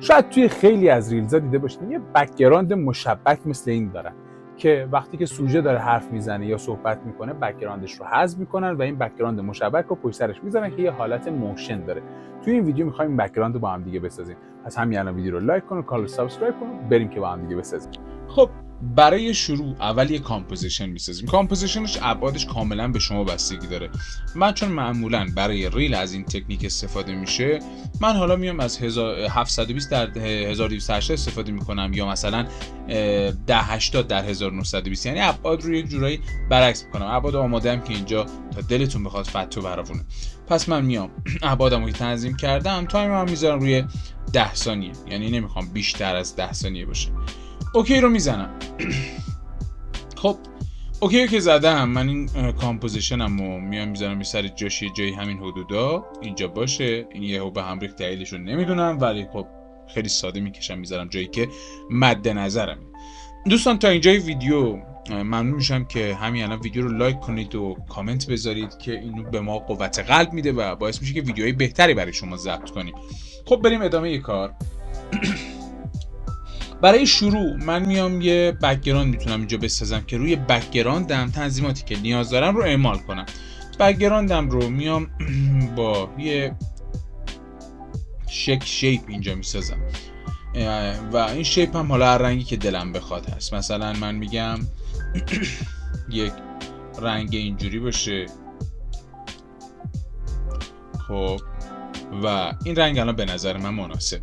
شاید توی خیلی از ریلزا دیده باشید یه بک‌گراند مشبک مثل این دارن که وقتی که سوژه داره حرف میزنه یا صحبت میکنه بک‌گراندش رو حذف میکنن و این بک‌گراند مشبک رو پشت سرش میذارن که یه حالت موشن داره. توی این ویدیو میخوایم بک‌گراند رو با هم دیگه بسازیم. پس همین الان ویدیو رو لایک کن، کانال رو سابسکرایب کن، بریم که با هم دیگه بسازیم. خب برای شروع اول یه کامپوزیشن میسازیم. کامپوزیشنش ابعادش کاملا به شما بستگی داره. من چون معمولا برای ریل از این تکنیک استفاده میشه، من حالا میام از 720 در 1280 استفاده میکنم یا مثلا 1080 در 1920، یعنی ابعاد رو یک جورایی برعکس میکنم. ابعاد آماده‌ام که اینجا تا دلتون بخواد فتو برافونه. پس من میام ابعادمو که تنظیم کردم تایمم میذارم روی 10 ثانیه، یعنی نمیخوام بیشتر از 10 ثانیه باشه. اوکی رو میزنم. خب اوکی که زدم، من این کامپوزیشنم رو میام میذارم یه سر جاش، یه جایی همین حدودا اینجا باشه. این یهو به هم ریخت دلیلش رو نمیدونم، ولی خب خیلی ساده میکشم میذارم جایی که مد نظرمه. دوستان تا اینجای ویدیو ممنون میشم که همین الان ویدیو رو لایک کنید و کامنت بذارید که اینو به ما قوت قلب میده و باعث میشه که ویدیوهای بهتری برای شما ضبط کنیم. خب بریم ادامه کار. برای شروع من میام یه بک‌گراند میتونم اینجا بسازم که روی بک‌گراندم تنظیماتی که نیاز دارم رو اعمال کنم. بک‌گراندم رو میام با یه شیپ اینجا میسازم و این شیپ هم حالا هر رنگی که دلم بخواد هست. مثلا من میگم یک رنگ اینجوری باشه. خب و این رنگ الان به نظر من مناسب.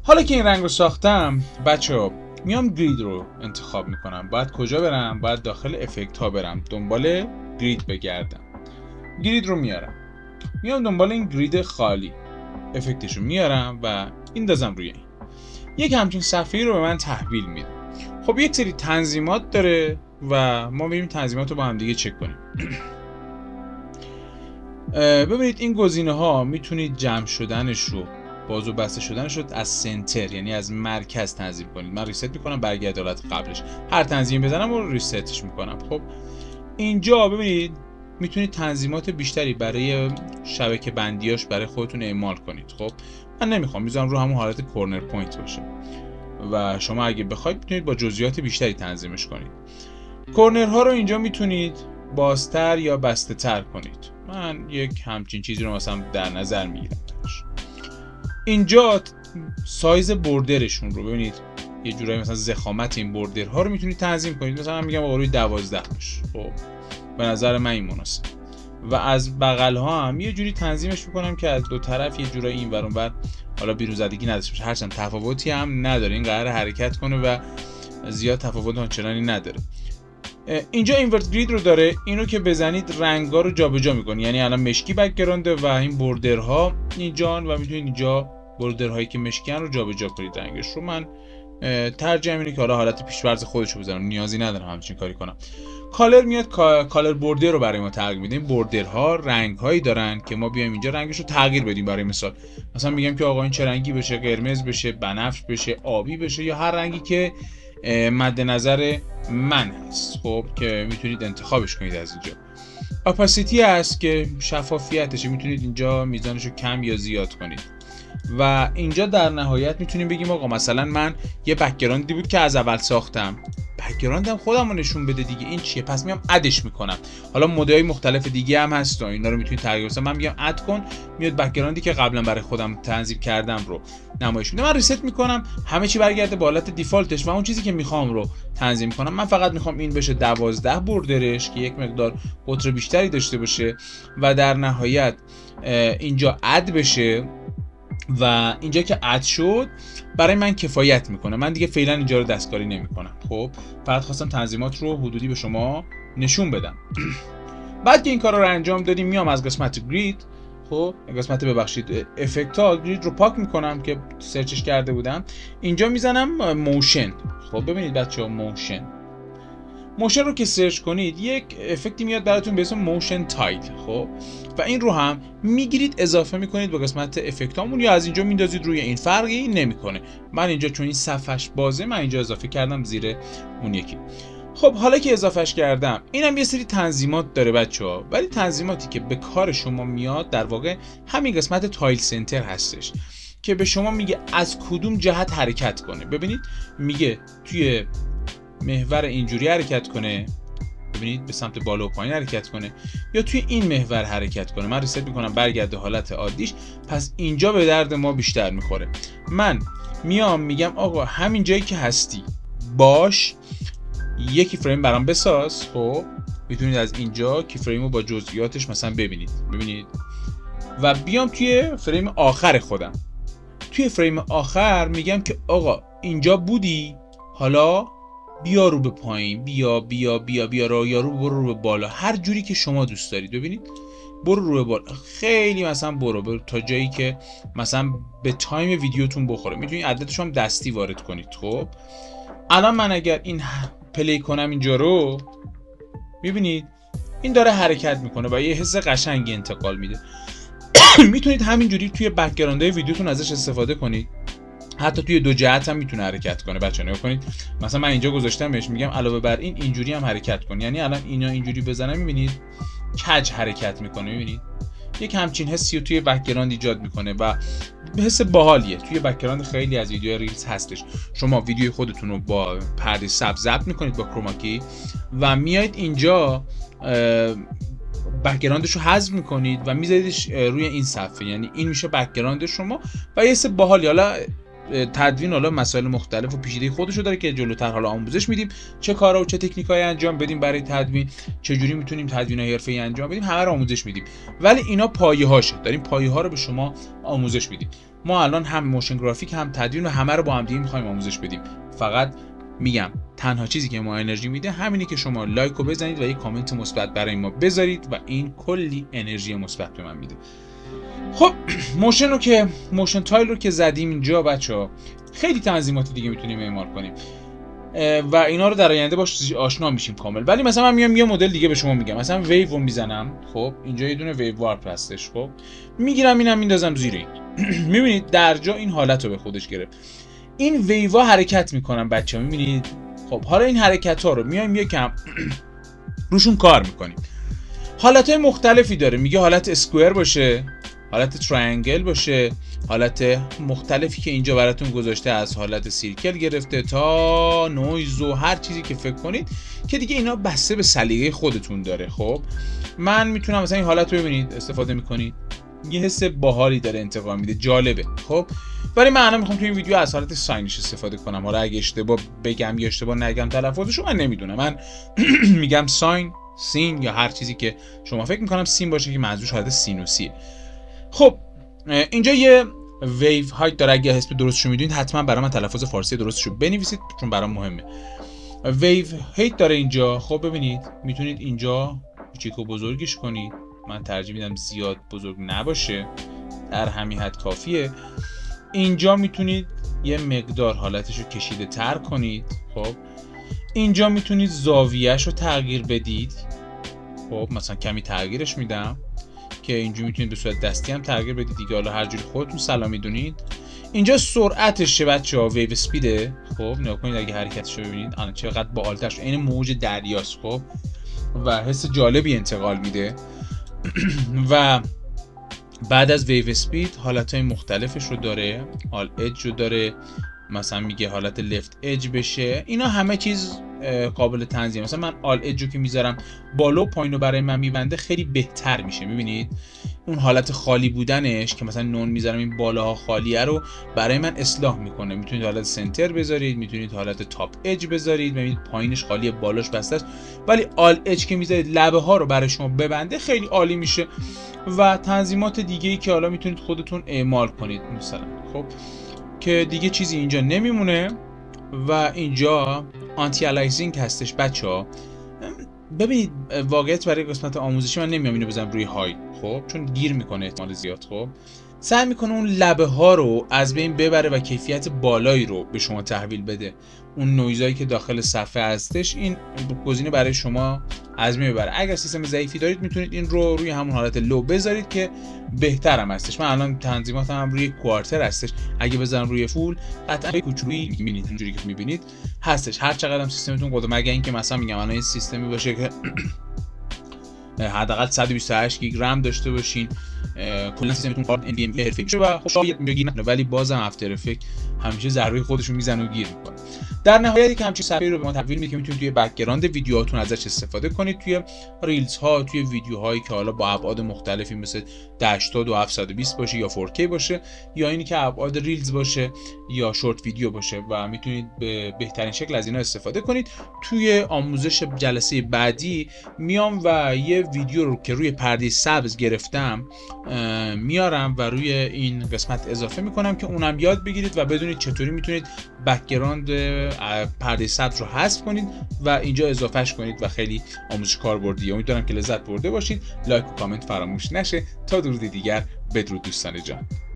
حالا که این رنگ رو ساختم بچه‌ها، میام گرید رو انتخاب میکنم. باید کجا برم؟ باید داخل افکت ها برم، دنبال گرید بگردم. گرید رو میام دنبال این گرید خالی، افکتش رو میارم و ایندازم روی این. یک همچین صفحه‌ای رو به من تحویل میده. خب یک سری تنظیمات داره و ما بریم تنظیمات رو با هم دیگه چک کنیم. ببینید این گزینه ها میتونید جمع شدنش رو، باز و بسته شدنش رو از سنتر، یعنی از مرکز تنظیم کنید. من ریست میکنم برگرد حالت قبلش، هر تنظیم بزنم و ریستش میکنم. خب اینجا ببینید میتونید تنظیمات بیشتری برای شبکه بندیاش برای خودتون اعمال کنید. خب من نمیخوام، میذارم رو همون حالت کورنر پوینت باشه و شما اگه بخواید میتونید با جزئیات بیشتری تنظیمش کنید. کورنرها رو اینجا میتونید بازتر یا بسته تر کنید. من یک همچین چیزی رو مثلا در نظر میگیرم. اینجا سایز بوردرشون رو ببینید، یه جورایی مثلا ضخامت این بوردرها رو میتونید تنظیم کنید. مثلا من میگم روی 12 باشه. خب به نظر من این مناسب. و از بغل ها هم یه جوری تنظیمش میکنم که از دو طرف یه جورایی این ور اون ور حالا بیرون زدگی نداشته باشه. هرچند تفاوتی هم نداره، این قراره حرکت کنه و زیاد تفاوت آنچنانی نداره. اینجا اینورت گرید رو داره، اینو که بزنید رنگا رو جابجا میکنه. یعنی الان مشکی بک‌گراند و این بوردرها اینجان و میتونید اینجا بوردرهایی که مشکیان رو جابجا کنید رنگش رو. من ترجیح اینه که حالا حالت پیش‌فرض خودش رو بزنم، نیازی ندارم همچین کاری کنم. کالر میاد، کالر بوردر رو برای ما تغییر میده. این بوردرها رنگ‌هایی دارن که ما بیایم اینجا رنگش رو تغییر بدیم. برای مثلا میگم که آقا این چه رنگی بشه، قرمز بشه، بنفش بشه، آبی بشه یا هر رنگی که مد نظر من هست. خب که میتونید انتخابش کنید. از اینجا اپاسیتی هست که شفافیتشه، میتونید اینجا میزانش رو کم یا زیاد کنید. و اینجا در نهایت میتونیم بگیم آقا مثلا من یه بک‌گراندی بود که از اول ساختم، بک‌گراندم خودم رو نشون بده دیگه، این چیه؟ پس میام ادش میکنم. حالا مدل‌های مختلف دیگه هم هست، اینا رو میتونید تغییر بدید. من میگم اد کن، میاد بک‌گراندی که قبلا برای خودم تنظیم کردم رو نمایش میده. من ریست میکنم، همه چی برگرده به حالت دیفالتش و اون چیزی که میخوام رو تنظیم کنم. من فقط میخوام این بشه 12 بوردرش که یک مقدار قطر بیشتری داشته باشه و در نهایت اینجا اد بشه. و اینجا که اد شد برای من کفایت میکنه. من دیگه فعلا اینجا رو دستکاری نمیکنم. خب فقط خواستم تنظیمات رو حدودی به شما نشون بدم. بعد که این کارا رو انجام دادیم میام از قسمت گرید، خب قسمت ببخشید افکت ها، گرید رو پاک میکنم که سرچش کرده بودم. اینجا میزنم موشن. خب ببینید بچه‌ها، موشن رو که سرچ کنید یک افکتی میاد براتون به اسم موشن تایل. خب و این رو هم میگیرید اضافه میکنید به قسمت افکت هامون یا از اینجا میندازید روی این، فرقی نمیکنه. من اینجا چون این صفحش بازه من اینجا اضافه کردم زیر اون یکی. خب حالا که اضافهش کردم، اینم یه سری تنظیمات داره بچه‌ها، ولی تنظیماتی که به کار شما میاد در واقع همین قسمت تایل سنتر هستش. که به شما میگه از کدوم جهت حرکت کنه. ببینید میگه توی محور اینجوری حرکت کنه، ببینید به سمت بالا و پایین حرکت کنه، یا توی این محور حرکت کنه. من ریست میکنم برگرده حالت عادیش، پس اینجا به درد ما بیشتر میخوره. من میام میگم آقا همین جایی که هستی باش، یکی فریم برام بساز. خب میتونید از اینجا کی فریم رو با جزئیاتش مثلا ببینید و بیام توی فریم آخر خودم. توی فریم آخر میگم که آقا اینجا بودی، حالا بیا رو به پایین، بیا بیا بیا بیا رو، یا برو رو به بالا، هر جوری که شما دوست دارید. ببینید برو رو به بالا، خیلی مثلا برو تا جایی که مثلا به تایم ویدیوتون بخوره. میتونید عددش هم دستی وارد کنید. خب الان من اگر این پلی کنم اینجا رو، میبینید این داره حرکت میکنه و یه حس قشنگی انتقال میده. میتونید همینجوری توی بک‌گراندهای ویدیوتون ازش استفاده کنید. حتی توی دو جهت هم میتونه حرکت کنه. بچه‌ها نگاه کنید، مثلا من اینجا گذاشتم بهش میگم علاوه بر این اینجوری هم حرکت کن. یعنی الان اینا اینجوری بزنم میبینید کج حرکت میکنه. میبینید یک همچین حسی رو توی بک‌گراند ایجاد میکنه و حس باحالیه. توی بک‌گراند خیلی از ویدیوهای ریلز هستش. شما ویدیوی خودتون رو با پرده سبز ضبط میکنید با کروماکی و میایید اینجا بک‌گراندش رو حذف میکنید و میذاریدش روی این صفحه. یعنی این میشه بک‌گراند شما و یه حس باحالی. حالا تدوین حالا مسائل مختلف و پیچیده خودشو داره که جلوتر حالا آموزش میدیم چه کارا و چه تکنیکایی انجام بدیم برای تدوین، چه جوری میتونیم تدوینای حرفه‌ای انجام بدیم، همه رو آموزش میدیم. ولی اینا پایه‌هاشه، داریم پایه‌ها رو به شما آموزش میدیم. ما الان هم موشن گرافیک هم تدوین و همه رو با هم دیگه می‌خوایم آموزش بدیم. فقط میگم تنها چیزی که ما انرژی میده همینه که شما لایک رو بزنید و یک کامنت مثبت برای ما بذارید و این کلی انرژی مثبت به من میده. خب موشن رو که موشن تایل رو که زدیم اینجا بچه‌ها، خیلی تنظیمات دیگه میتونیم اعمال کنیم و اینا رو در آینده باش آشنا میشیم کامل. ولی مثلا من میام یه مدل دیگه به شما میگم، مثلا ویو رو میزنم. خب اینجا یه دونه ویو وارپ هستش. خب میگیرم اینم میندازم زیر این. میبینید در جا این حالت رو به خودش گرفت. این ویوا حرکت میکنن بچه‌ها، میبینید. خب حالا این حرکت ها رو میایم یکم روشون کار میکنیم. حالتهای مختلفی داره. میگه حالت اسکوئر باشه، حالت تراینگل باشه، حالت مختلفی که اینجا براتون گذاشته، از حالت سیرکل گرفته تا نویز و هر چیزی که فکر کنید که دیگه اینا بسته به سلیقه خودتون داره. خب من میتونم مثلا این حالت رو ببینید استفاده میکنید، یه حس باحالی داره انتقال میده، جالبه. خب ولی من الان میخوام تو این ویدیو از حالت ساینش استفاده کنم. حالا اگه اشتباه بگم یا اشتباه نگم تلفظشو من نمیدونم. من میگم ساین، سین یا هر چیزی که شما فکر میکنم سین باشه که منظورش حالت سینوسیه. خب اینجا یه ویو هایت داره. اگه اسم درستشو میدونید حتما برای من تلفظ فارسی درستشو بنویسید چون برام مهمه. ویو هایت داره اینجا. خب ببینید میتونید اینجا کوچیک و بزرگش کنید. من ترجیح میدم زیاد بزرگ نباشه، در همین حد کافیه. اینجا میتونید یه مقدار حالتشو کشیده تر کنید. خب اینجا میتونید زاویه‌اش رو تغییر بدید. خب مثلا کمی تغییرش میدم که اینجوری میتونید به صورت دستی هم تغییر بدید دیگه، حالا هر جوری خودتون سلام میدونید. اینجا سرعتشه بچه‌ها، ویو اسپیده. خب نگاه کنید اگه حرکتش رو ببینید الان چقدر باحال‌تر شده، این موج دریاست. خب و حس جالبی انتقال میده. و بعد از ویو اسپید حالتهای مختلفش رو داره. آل اج رو داره، مثلا میگه حالت لفت اج بشه. اینا همه چیز قابل تنظیم. مثلا من آل اج رو که میذارم بالا و پایین رو برای من میبنده خیلی بهتر میشه. میبینید اون حالت خالی بودنش که مثلا نون میذارم این بالاها خالیه رو برای من اصلاح میکنه. میتونید حالت سنتر بذارید، میتونید حالت تاپ اج بذارید، ببینید پایینش خالیه بالاش بسته است. ولی آل اج که میذارید لبه ها رو برای شما ببنده خیلی عالی میشه. و تنظیمات دیگه ای که حالا میتونید خودتون اعمال کنید مثلا. خب که دیگه چیزی اینجا نمیمونه. و اینجا آنتی الاینگ هستش بچه‌ها. ببینید واقعیت برای قسمت آموزشی من نمیام اینو بزنم روی های، خب چون گیر میکنه احتمال زیاد. خب سعی میکنه اون لبه ها رو از بین ببره و کیفیت بالایی رو به شما تحویل بده. اون نویزایی که داخل صفحه هستش این گزینه برای شما از بین ببره. اگر سیستم ضعیفی دارید میتونید این رو روی همون حالت لو بذارید که بهتر هم هستش. من الان تنظیماتم هم روی کوارتر هستش، اگه بذارم روی فول قطعا کوچولویی میبینید اینجوری که میبینید هستش. هر چقدر هم سیستمتون قدم، مگه اینکه مثلا میگم الان این سیستمی باشه که حداقل 128 گیگ رم داشته باشین کلا سیستمتون کارت NVMe حرفه‌ای بشه و خب شاید اینجا گیر نکنه، ولی بازم افتر افکت همیشه ضربه خودشون میزنه و گیر میکنه. در نهایت که همچین صفحه‌ای رو به ما تحویل میده که میتونید توی بک‌گراند ویدیوهاتون ازش استفاده کنید، توی ریلز ها، توی ویدیوهایی که حالا با ابعاد مختلفی مثل 80 و 720 باشه یا 4K باشه، یا اینی که ابعاد ریلز باشه یا شورت ویدیو باشه و میتونید به بهترین شکل از اینا استفاده کنید. توی آموزش جلسه بعدی میام و یه ویدیو رو که روی پرده سبز گرفتم میارم و روی این قسمت اضافه میکنم که اونم یاد بگیرید و بدونید چطوری میتونید بک‌گراند پرده سبز رو حذف کنید و اینجا اضافهش کنید و خیلی آموزش کاربردیه. امیدوارم که لذت برده باشید. لایک و کامنت فراموش نشه. تا درود دیگر، بدرود دوستان جان.